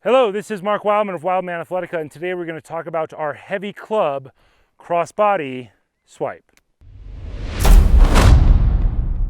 Hello, this is Mark Wildman of Wildman Athletica, and today we're going to talk about our heavy club crossbody swipe.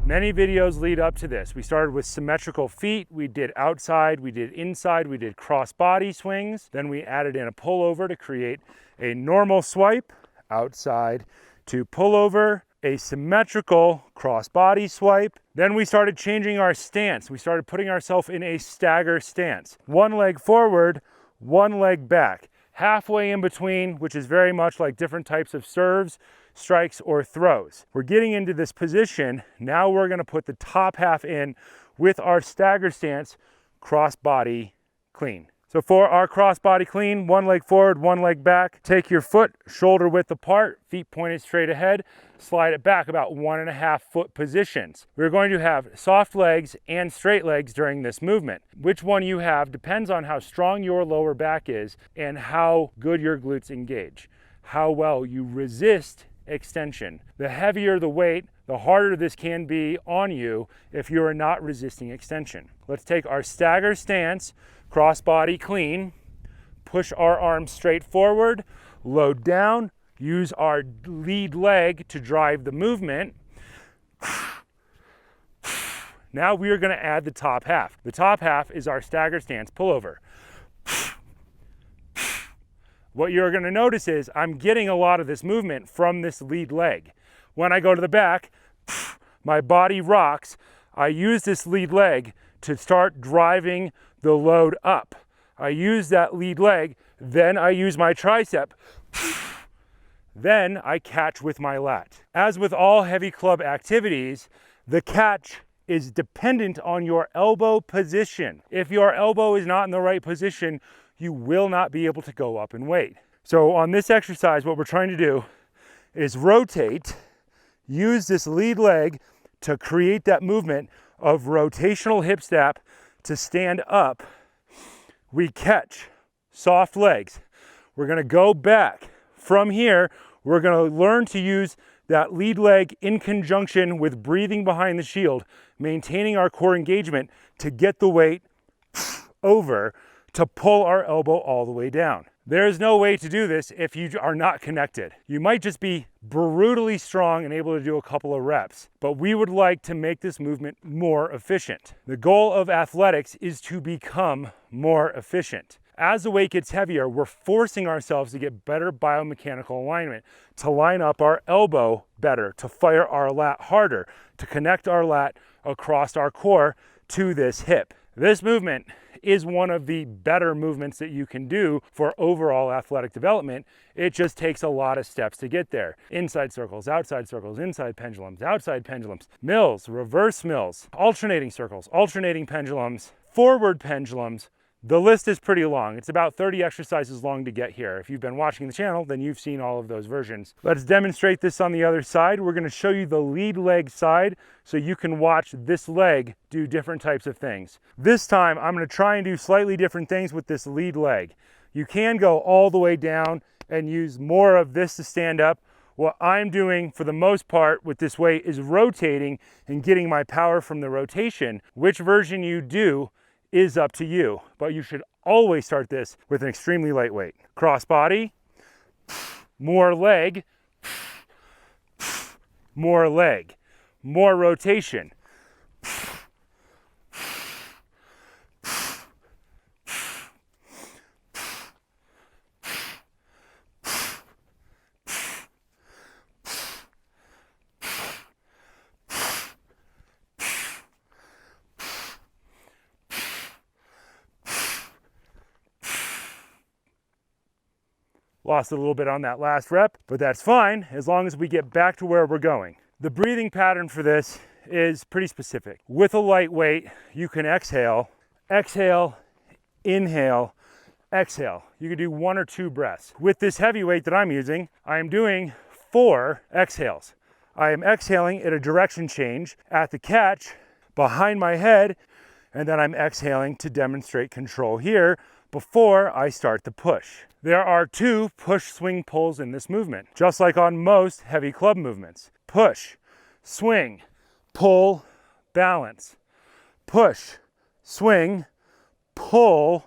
Many videos lead up to this. We started with symmetrical feet, we did outside, we did inside, we did crossbody swings, then we added in a pullover to create a normal swipe, outside to pullover, a symmetrical crossbody swipe. Then we started changing our stance. We started putting ourselves in a stagger stance. One leg forward, one leg back. Halfway in between, which is very much like different types of serves, strikes, or throws. We're getting into this position. Now we're gonna put the top half in with our stagger stance, crossbody clean. So for our crossbody clean, one leg forward, one leg back. Take your foot shoulder width apart, feet pointed straight ahead, slide it back about 1.5 foot positions. We're going to have soft legs and straight legs during this movement. Which one you have depends on how strong your lower back is and how good your glutes engage, how well you resist extension. The heavier the weight, the harder this can be on you if you are not resisting extension. Let's take our stagger stance, crossbody clean, push our arms straight forward, load down, use our lead leg to drive the movement. Now we are going to add the top half. The top half is our stagger stance pullover. What you're going to notice is I'm getting a lot of this movement from this lead leg. When I go to the back, my body rocks. I use this lead leg to start driving the load up. I use that lead leg, then I use my tricep, then I catch with my lat. As with all heavy club activities, the catch is dependent on your elbow position. If your elbow is not in the right position, you will not be able to go up in weight. So on this exercise, what we're trying to do is rotate, use this lead leg to create that movement of rotational hip step to stand up. We catch, soft legs. We're gonna go back. From here, we're gonna learn to use that lead leg in conjunction with breathing behind the shield, maintaining our core engagement to get the weight over to pull our elbow all the way down. There is no way to do this if you are not connected. You might just be brutally strong and able to do a couple of reps, but we would like to make this movement more efficient. The goal of athletics is to become more efficient. As the weight gets heavier, we're forcing ourselves to get better biomechanical alignment, to line up our elbow better, to fire our lat harder, to connect our lat across our core to this hip. This movement is one of the better movements that you can do for overall athletic development. It just takes a lot of steps to get there. Inside circles, inside pendulums, outside pendulums, mills, reverse mills, alternating circles, alternating pendulums, forward pendulums. The list is pretty long. It's about 30 exercises long to get here. If you've been watching the channel, then you've seen all of those versions. Let's demonstrate this on the other side. We're going to show you the lead leg side so you can watch this leg do different types of things. This time, I'm going to try and do slightly different things with this lead leg. You can go all the way down and use more of this to stand up. What I'm doing for the most part with this weight is rotating and getting my power from the rotation. Which version you do is up to you, but you should always start this with an extremely light weight. Crossbody, more leg, more leg, more rotation. Lost a little bit on that last rep, but that's fine as long as we get back to where we're going. The breathing pattern for this is pretty specific. With a light weight, you can exhale, exhale, inhale, exhale. You can do 1 or 2 breaths. With this heavy weight that I'm using, I am doing 4 exhales. I am exhaling at a direction change at the catch behind my head, and then I'm exhaling to demonstrate control here before I start the push. There are 2 push, swing, pulls in this movement, just like on most heavy club movements. Push, swing, pull, balance. Push, swing, pull,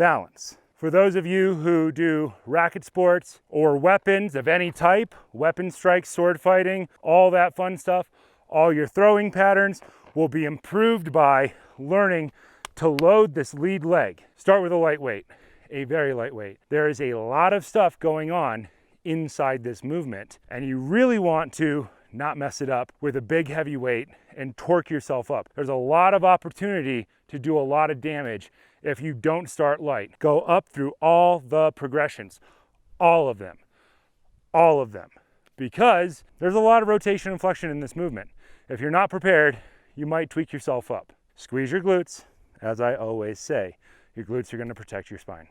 balance. For those of you who do racket sports or weapons of any type, weapon strikes, sword fighting, all that fun stuff, all your throwing patterns will be improved by learning to load this lead leg. Start with a lightweight, a very lightweight. There is a lot of stuff going on inside this movement, and you really want to not mess it up with a big heavy weight and torque yourself up. There's a lot of opportunity to do a lot of damage if you don't start light. Go up through all the progressions, all of them, because there's a lot of rotation and flexion in this movement. If you're not prepared, you might tweak yourself up. Squeeze your glutes, as I always say. Your glutes are going to protect your spine.